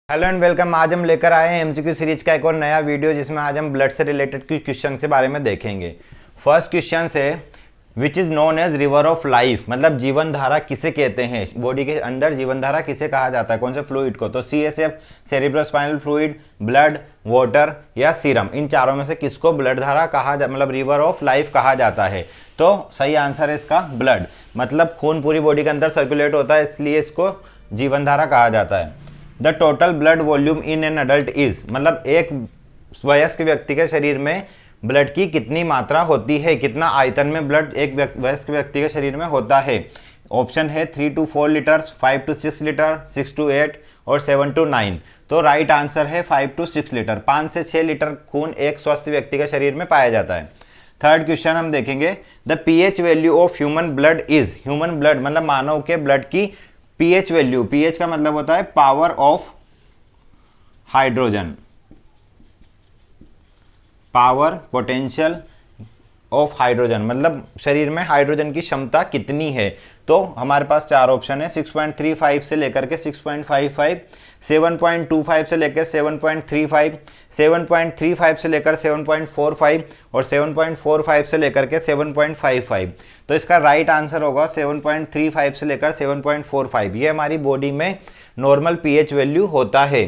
Hello and welcome. आज हम लेकर आए हैं एमसीक्यू सीरीज का एक और नया वीडियो जिसमें आज हम ब्लड से रिलेटेड कुछ क्वेश्चन के बारे में देखेंगे। फर्स्ट क्वेश्चन है which is known as river of life, मतलब जीवन धारा किसे कहते हैं, बॉडी के अंदर जीवन धारा किसे कहा जाता है, कौन से फ्लूइड को। तो CSF, cerebrospinal fluid, blood, water या सीरम, इन चारों में से किसको ब्लड धारा कहा मतलब रिवर ऑफ लाइफ कहा जाता है। तो सही आंसर है इसका ब्लड, मतलब खून पूरी बॉडी के अंदर सर्कुलेट होता है, इसलिए इसको जीवन धारा कहा जाता है। The total blood volume in an adult is, मतलब एक वयस्क व्यक्ति के शरीर में ब्लड की कितनी मात्रा होती है, कितना आयतन में ब्लड एक वयस्क व्यक्ति के शरीर में होता है। ऑप्शन है 3 to 4 litres, 5 to 6 litre, 6 to 8 और 7 to 9। तो राइट आंसर है 5 to 6 लीटर। 5 से 6 लीटर खून एक स्वस्थ व्यक्ति के शरीर में पाया जाता है। थर्ड क्वेश्चन हम देखेंगे the pH value of human blood is, human blood मतलब मानव के ब्लड की pH वैल्यू, pH का मतलब होता है power of hydrogen, power potential of hydrogen, मतलब शरीर में हाइड्रोजन की क्षमता कितनी है। तो हमारे पास चार ऑप्शन है, 6.35 से लेकर के 6.55, 7.25 से लेकर 7.35, 7.35 से लेकर 7.45 और 7.45 से लेकर के 7.55। तो इसका राइट आंसर होगा 7.35 से लेकर 7.45। ये हमारी बॉडी में नॉर्मल pH वैल्यू होता है।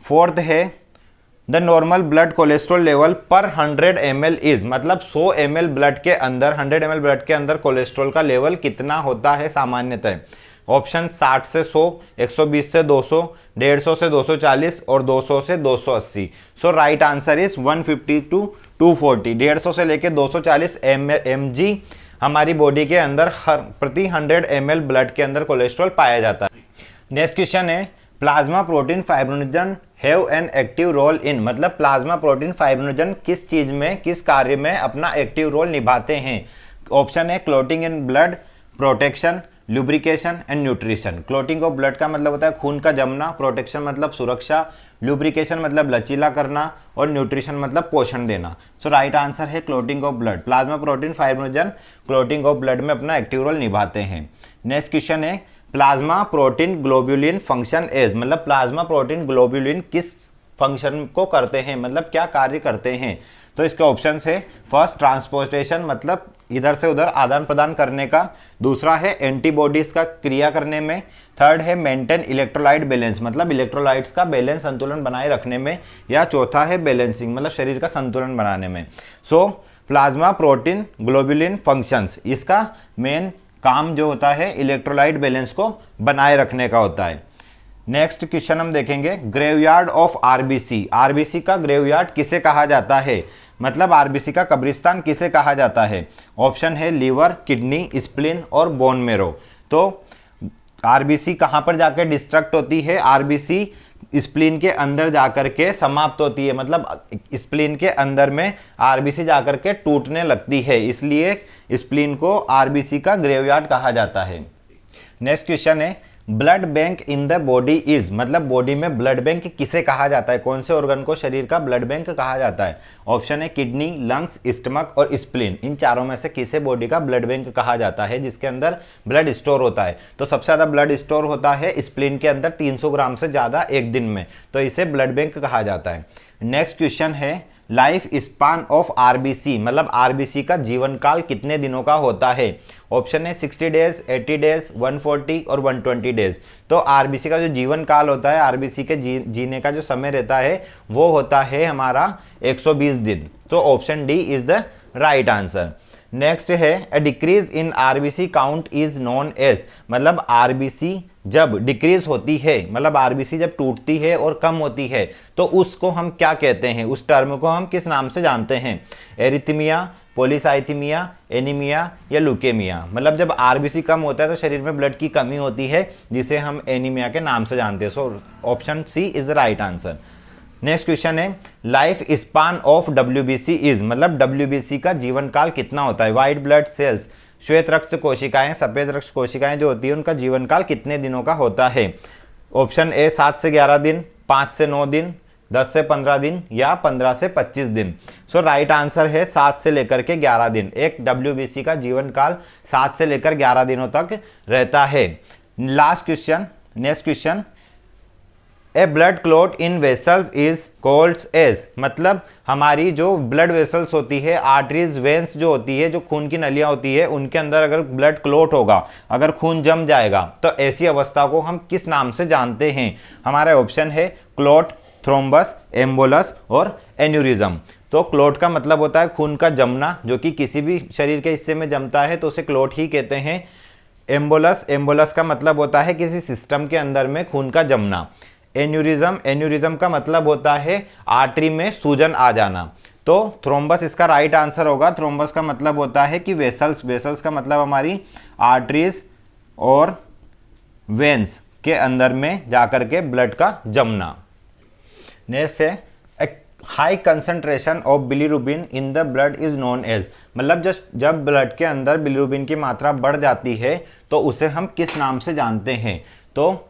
फोर्थ है the normal blood cholesterol level पर 100 ml इज, मतलब 100 ml ब्लड के अंदर, 100 ml ब्लड के अंदर कोलेस्ट्रॉल का लेवल कितना होता है सामान्यतः। ऑप्शन 60 से 100, 120 से 200, 150 से 240 और 200 से 280। सो राइट आंसर इज 150 to 240। 150 से लेकर 240 mg हमारी बॉडी के अंदर हर प्रति 100 ml ब्लड के अंदर कोलेस्ट्रॉल पाया जाता है। नेक्स्ट क्वेश्चन है plasma protein fibrinogen have an active role in, मतलब प्लाज्मा प्रोटीन फाइब्रिनोजन किस चीज में, किस कार्य में अपना एक्टिव रोल निभाते हैं। ऑप्शन है clotting in blood, protection, lubrication and nutrition. Clotting of blood का मतलब होता है खून का जमना, प्रोटेक्शन मतलब सुरक्षा, लुब्रिकेशन मतलब लचीला करना और न्यूट्रिशन मतलब पोषण देना। सो राइट आंसर है clotting of blood. Plasma protein fibrinogen clotting of blood में अपना एक्टिव रोल निभाते हैं। नेक्स्ट क्वेश्चन है plasma protein globulin function as, मतलब प्लाज्मा प्रोटीन ग्लोब्यूलिन किस फंक्शन को करते हैं, मतलब क्या कार्य करते हैं। तो इसके ऑप्शन है फर्स्ट ट्रांसपोर्टेशन, मतलब इधर से उधर आदान प्रदान करने का, दूसरा है एंटीबॉडीज का क्रिया करने में, थर्ड है मेंटेन इलेक्ट्रोलाइट बैलेंस, मतलब इलेक्ट्रोलाइट्स का बैलेंस संतुलन बनाए रखने में, या चौथा है बैलेंसिंग, मतलब शरीर का संतुलन बनाने में। सो प्लाज्मा प्रोटीन ग्लोब्यूलिन फंक्शंस, इसका मेन काम जो होता है इलेक्ट्रोलाइट बैलेंस को बनाए रखने का होता है। नेक्स्ट क्वेश्चन हम देखेंगे ग्रेवयार्ड ऑफ आरबीसी, आरबीसी का ग्रेवयार्ड किसे कहा जाता है, मतलब आरबीसी का कब्रिस्तान किसे कहा जाता है। ऑप्शन है लीवर, किडनी, स्प्लीन और बोन मेरो। तो आरबीसी कहां पर जाकर डिस्ट्रक्ट होती है, आरबीसी स्प्लीन के अंदर जाकर के समाप्त होती है, मतलब स्प्लीन के अंदर में आरबीसी जाकर के टूटने लगती है, इसलिए स्प्लीन को आरबीसी का ग्रेवयार्ड कहा जाता है। नेक्स्ट क्वेश्चन है blood bank in the body is, मतलब बॉडी में ब्लड बैंक किसे कहा जाता है, कौन से ऑर्गन को शरीर का ब्लड बैंक कहा जाता है। ऑप्शन है किडनी, लंग्स, स्टमक और स्प्लीन, इन चारों में से किसे बॉडी का ब्लड बैंक कहा जाता है जिसके अंदर ब्लड स्टोर होता है। तो सबसे ज्यादा ब्लड स्टोर होता है स्प्लीन के अंदर, 300 ग्राम से ज्यादा एक दिन में, तो इसे ब्लड बैंक कहा जाता है। नेक्स्ट क्वेश्चन है लाइफ स्पान ऑफ आरबीसी, मतलब आरबीसी का जीवन काल कितने दिनों का होता है। ऑप्शन है 60 डेज, 80 डेज, 140 और 120 डेज। तो आरबीसी का जो जीवन काल होता है, आरबीसी के जीने का जो समय रहता है वो होता है हमारा 120 दिन। तो option D is the right answer. Next है a decrease in RBC count is known as, मतलब आरबीसी जब डिक्रीज होती है, मतलब आरबीसी जब टूटती है और कम होती है तो उसको हम क्या कहते हैं, उस टर्म को हम किस नाम से जानते हैं। एरिथमिया, पॉलीसाइथीमिया, एनीमिया या लुकेमिया, मतलब जब आरबीसी कम होता है तो शरीर में ब्लड की कमी होती है जिसे हम एनीमिया के नाम से जानते हैं। So option C is the right answer. Next question है life span of WBC is, मतलब डब्ल्यूबीसी का जीवन काल कितना होता है। व्हाइट ब्लड सेल्स, श्वेत रक्त कोशिकाएं, सफेद रक्त कोशिकाएं जो होती है उनका जीवन काल कितने दिनों का होता है। ऑप्शन ए 7 से 11 दिन, 5 से 9 दिन, 10 से 15 दिन या 15 से 25 दिन। सो राइट आंसर है 7 से लेकर के 11 दिन। एक डब्ल्यूबीसी का जीवन काल 7 से लेकर 11 दिनों तक रहता है। Last question, next question, a blood clot in vessels is called as, मतलब हमारी जो ब्लड वेसल्स होती है, आर्टरीज, वेन्स जो होती है, जो खून की नलियां होती है, उनके अंदर अगर ब्लड क्लॉट होगा, अगर खून जम जाएगा, तो ऐसी अवस्था को हम किस नाम से जानते हैं? हमारा ऑप्शन है क्लॉट, थ्रोम्बस, एम्बोलस और एन्यूरिज्म। तो क्लॉट का मतलब होता है खून का जमना, जो कि किसी भी शरीर के हिस्से में जमता है तो उसे क्लॉट ही कहते हैं। एम्बोलस, एम्बोलस का मतलब होता है किसी सिस्टम के अंदर में खून का जमना। एन्यूरिज्म, एन्यूरिज्म का मतलब होता है आर्टरी में सूजन आ जाना। तो थ्रोम्बस इसका राइट आंसर होगा। थ्रोम्बस का मतलब होता है कि वेसल्स, वेसल्स का मतलब हमारी आर्टरीज और वेन्स के अंदर में जाकर के ब्लड का जमना। नेक्स्ट है high concentration of bilirubin in the blood is known as, मतलब जब ब्लड के अंदर बिलीरुबिन की मात्रा बढ़ जाती है तो उसे हम किस नाम से जानते हैं? तो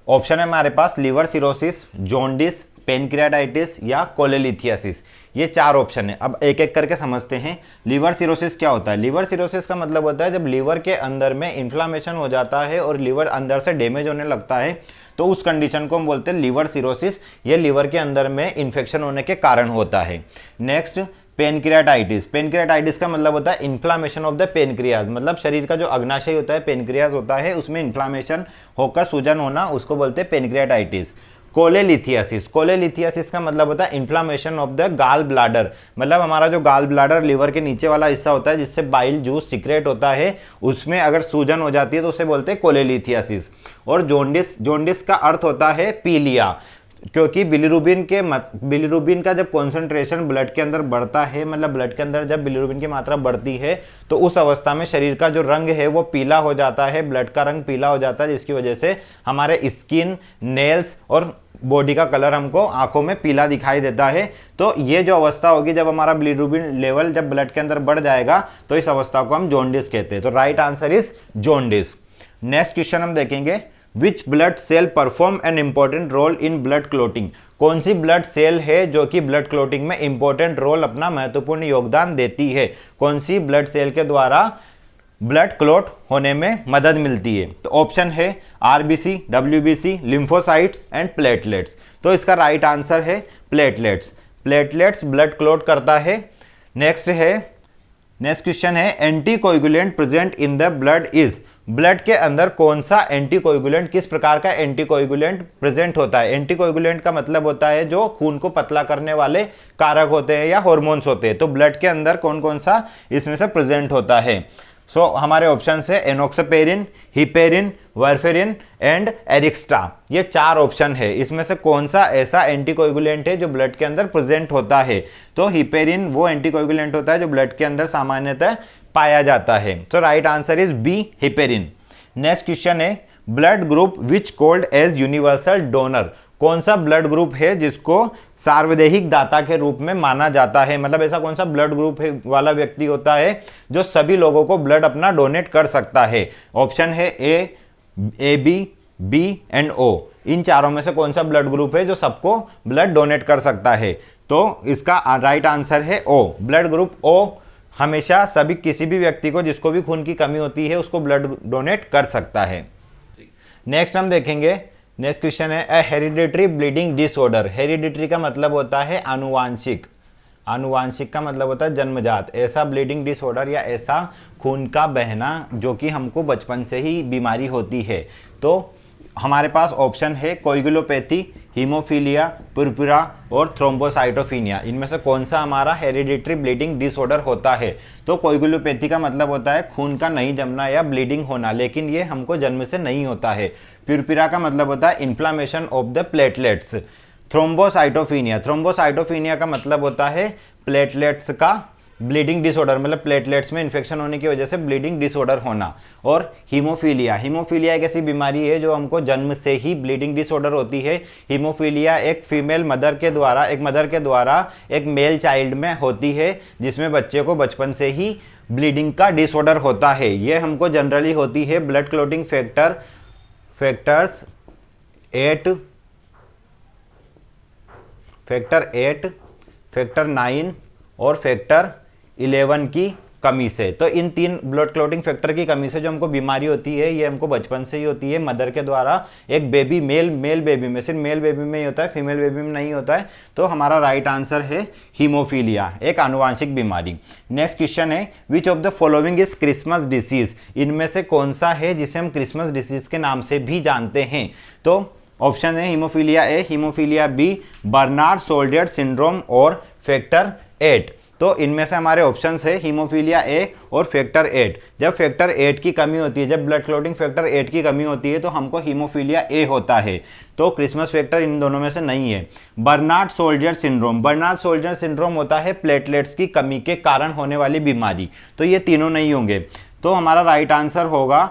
ऑप्शन है हमारे पास लीवर सिरोसिस, जॉन्डिस, पेनक्रियाटाइटिस या कोलेलिथियासिस। ये 4 ऑप्शन है। अब एक एक करके समझते हैं। लीवर सिरोसिस क्या होता है? लीवर सिरोसिस का मतलब होता है जब लीवर के अंदर में इन्फ्लामेशन हो जाता है और लीवर अंदर से डैमेज होने लगता है, तो उस कंडीशन को हम बोलते हैं लीवर सिरोसिस। ये लीवर के अंदर में इन्फेक्शन होने के कारण होता है। नेक्स्ट पेनक्रियाटाइटिस, पेनक्रियाटाइटिस का मतलब होता है इन्फ्लामेशन ऑफ द पेनक्रियाज, मतलब शरीर का जो अग्नाशय होता है, पेनक्रियाज होता है, उसमें इन्फ्लामेशन होकर सूजन होना, उसको बोलते हैं पेनक्रियाटाइटिस। कोलेलिथियासिस, कोलेलिथियासिस का मतलब होता है इन्फ्लामेशन ऑफ द गाल ब्लाडर, मतलब हमारा जो गाल ब्लाडर लीवर के नीचे वाला हिस्सा होता है जिससे बाइल जूस सिक्रेट होता है, उसमें अगर सूजन हो जाती है तो उसे बोलते हैं कोलेलिथियासिस। और जॉन्डिस, जॉन्डिस का अर्थ होता है पीलिया, क्योंकि बिलीरुबिन का जब कॉन्सेंट्रेशन ब्लड के अंदर बढ़ता है, मतलब ब्लड के अंदर जब बिलीरुबिन की मात्रा बढ़ती है तो उस अवस्था में शरीर का जो रंग है वो पीला हो जाता है, ब्लड का रंग पीला हो जाता है, जिसकी वजह से हमारे स्किन, नेल्स और बॉडी का कलर हमको आंखों में पीला दिखाई देता है। तो ये जो अवस्था होगी जब हमारा बिलीरुबिन लेवल जब ब्लड के अंदर बढ़ जाएगा तो इस अवस्था को हम जॉन्डिस कहते हैं। तो right answer is jaundice. Next question हम देखेंगे, which blood cell perform an important role in blood clotting, कौन सी ब्लड सेल है जो कि ब्लड क्लोटिंग में इंपॉर्टेंट रोल अपना महत्वपूर्ण योगदान देती है? कौन सी ब्लड सेल के द्वारा ब्लड क्लोट होने में मदद मिलती है? तो ऑप्शन है RBC, WBC, lymphocytes and platelets. तो इसका राइट आंसर है प्लेटलेट्स। प्लेटलेट्स ब्लड क्लोट करता है। नेक्स्ट क्वेश्चन है anticoagulant present in the blood is, blood के अंदर कौन सा एंटीकोएगुलेंट, किस प्रकार का एंटीकोएगुलेंट प्रेजेंट होता है? एंटीकोएगुलेंट का मतलब होता है जो खून को पतला करने वाले कारक होते हैं या हार्मोन्स होते हैं। तो ब्लड के अंदर कौन कौन सा इसमें से प्रेजेंट होता है? सो हमारे ऑप्शन है एनोक्सपेरिन, हिपेरिन, वारफेरिन एंड एरिक्स्ट्रा। ये 4 ऑप्शन है। इसमें से कौन सा ऐसा एंटीकोएगुलेंट है जो ब्लड के अंदर प्रेजेंट होता है? तो हिपेरिन वो एंटीकोएगुलेंट होता है जो ब्लड के अंदर सामान्यतः पाया जाता है। तो right answer is B, heparin. Next question है blood group which called as universal donor, कौन सा ब्लड ग्रुप है जिसको सार्वदेहिक दाता के रूप में माना जाता है? मतलब ऐसा कौन सा ब्लड ग्रुप वाला व्यक्ति होता है जो सभी लोगों को ब्लड अपना डोनेट कर सकता है? ऑप्शन है ए बी, बी एंड ओ। इन चारों में से कौन सा ब्लड ग्रुप है जो सबको ब्लड डोनेट कर सकता है? तो इसका राइट आंसर है ओ। ब्लड ग्रुप ओ हमेशा सभी किसी भी व्यक्ति को जिसको भी खून की कमी होती है उसको ब्लड डोनेट कर सकता है। नेक्स्ट हम देखेंगे, नेक्स्ट क्वेश्चन है ए हेरिडिटरी ब्लीडिंग डिसऑर्डर। हेरिडिटरी का मतलब होता है आनुवांशिक, आनुवांशिक का मतलब होता है जन्मजात। ऐसा ब्लीडिंग डिसऑर्डर या ऐसा खून का बहना जो कि हमको बचपन से ही बीमारी होती है। तो हमारे पास ऑप्शन है कोएगुलोपैथी, हीमोफीलिया, पुरपुरा और थ्रोम्बोसाइटोफिनिया। इनमें से कौन सा हमारा हेरिडिटरी ब्लीडिंग डिसऑर्डर होता है? तो कोएगुलोपैथी का मतलब होता है खून का नहीं जमना या ब्लीडिंग होना, लेकिन ये हमको जन्म से नहीं होता है। पुरपुरा का मतलब होता है इन्फ्लामेशन ऑफ द प्लेटलेट्स। थ्रोम्बोसाइटोफिनिया, थ्रोम्बोसाइटोफिनिया का मतलब होता है प्लेटलेट्स का ब्लीडिंग डिसऑर्डर, मतलब प्लेटलेट्स में इन्फेक्शन होने की वजह से ब्लीडिंग डिसऑर्डर होना। और हीमोफीलिया, हीमोफीलिया एक ऐसी बीमारी है जो हमको जन्म से ही ब्लीडिंग डिसऑर्डर होती है। हीमोफीलिया एक फीमेल मदर के द्वारा एक मेल चाइल्ड में होती है जिसमें बच्चे को बचपन से ही ब्लीडिंग का डिसऑर्डर होता है। ये हमको जनरली होती है ब्लड क्लॉटिंग फैक्टर्स 8, फैक्टर 9 और फैक्टर 11 की कमी से। तो इन 3 ब्लड क्लॉटिंग फैक्टर की कमी से जो हमको बीमारी होती है, ये हमको बचपन से ही होती है, मदर के द्वारा एक बेबी मेल बेबी में, सिर्फ मेल बेबी में ही होता है, फीमेल बेबी में नहीं होता है। तो हमारा राइट आंसर है हीमोफीलिया, एक आनुवांशिक बीमारी। नेक्स्ट क्वेश्चन है which of the following is Christmas disease, इनमें से कौन सा है जिसे हम क्रिसमस डिसीज के नाम से भी जानते हैं। तो ऑप्शन है haemophilia A, haemophilia B, Bernard Soulier syndrome और फैक्टर 8। तो इनमें से हमारे ऑप्शंस है हीमोफीलिया ए और फैक्टर 8। जब फैक्टर 8 की कमी होती है, जब ब्लड क्लॉटिंग फैक्टर 8 की कमी होती है तो हमको हीमोफीलिया ए होता है। तो क्रिसमस फैक्टर इन दोनों में से नहीं है। Bernard Soulier syndrome, Bernard Soulier syndrome होता है प्लेटलेट्स की कमी के कारण होने वाली बीमारी। तो ये तीनों नहीं होंगे। तो हमारा राइट आंसर होगा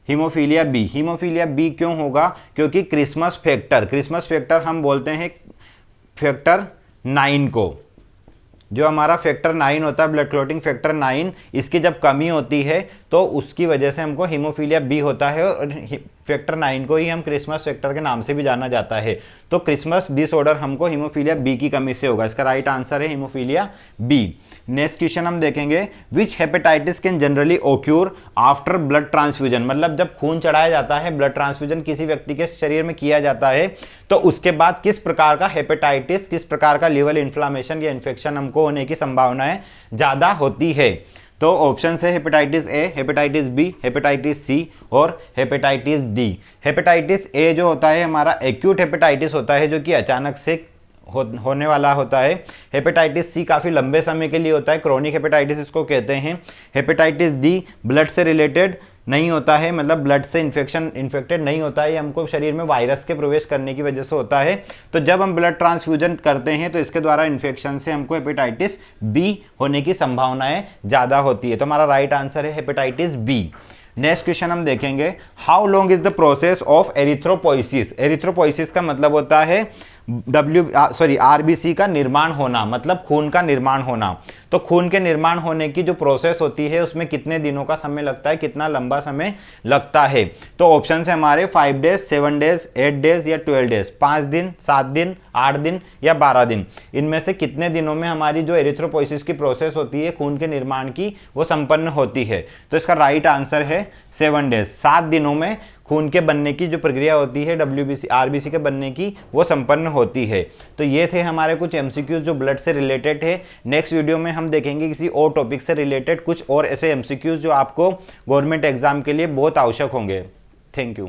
हीमोफीलिया बी। हीमोफीलिया बी क्यों होगा? क्योंकि क्रिसमस फैक्टर हम बोलते हैं फैक्टर 9 को, जो हमारा फैक्टर 9 होता है, ब्लड क्लॉटिंग फैक्टर 9, इसकी जब कमी होती है तो उसकी वजह से हमको हीमोफीलिया बी होता है और फैक्टर 9 को ही हम क्रिसमस फैक्टर के नाम से भी जाना जाता है। तो क्रिसमस डिसऑर्डर हमको हीमोफीलिया बी की कमी से होगा। इसका राइट आंसर है हीमोफीलिया बी। नेक्स्ट क्वेश्चन हम देखेंगे which hepatitis can generally occur after blood transfusion, मतलब जब खून चढ़ाया जाता है, ब्लड ट्रांसफ्यूजन किसी व्यक्ति के शरीर में किया जाता है तो उसके बाद किस प्रकार का हेपेटाइटिस, किस प्रकार का लिवर इन्फ्लामेशन या इन्फेक्शन हमको होने की संभावनाएं ज़्यादा होती है। तो ऑप्शन है hepatitis A, hepatitis B, hepatitis C और हेपेटाइटिस डी। हेपेटाइटिस ए जो होता है हमारा एक्यूट हेपेटाइटिस होता है, जो कि अचानक से होने वाला होता है। हेपेटाइटिस सी काफ़ी लंबे समय के लिए होता है, क्रोनिक हेपेटाइटिस इसको कहते हैं। हेपेटाइटिस डी ब्लड से रिलेटेड नहीं होता है, मतलब ब्लड से इन्फेक्टेड नहीं होता है, ये हमको शरीर में वायरस के प्रवेश करने की वजह से होता है। तो जब हम ब्लड ट्रांसफ्यूजन करते हैं तो इसके द्वारा इन्फेक्शन से हमको हेपेटाइटिस बी होने की संभावनाएं ज़्यादा होती है। तो हमारा राइट आंसर है हेपेटाइटिस बी। नेक्स्ट क्वेश्चन हम देखेंगे how long is the process of erythropoiesis. Erythropoiesis का मतलब होता है आरबीसी का निर्माण होना, मतलब खून का निर्माण होना। तो खून के निर्माण होने की जो प्रोसेस होती है उसमें कितने दिनों का समय लगता है, कितना लंबा समय लगता है। तो ऑप्शन है हमारे 5 डेज, 7 डेज, 8 डेज या 12 डेज, 5 दिन, 7 दिन, 8 दिन या 12 दिन। इनमें से कितने दिनों में हमारी जो एरिथ्रोपोइसिस की प्रोसेस होती है खून के निर्माण की, वो संपन्न होती है। तो इसका राइट आंसर है 7 डेज। 7 दिनों में खून के बनने की जो प्रक्रिया होती है डब्ल्यूबीसी आरबीसी के बनने की, वो संपन्न होती है। तो ये थे हमारे कुछ एमसीक्यूज जो ब्लड से रिलेटेड है। नेक्स्ट वीडियो में हम देखेंगे किसी और टॉपिक से रिलेटेड कुछ और ऐसे एमसीक्यूज जो आपको गवर्नमेंट एग्जाम के लिए बहुत आवश्यक होंगे। Thank you.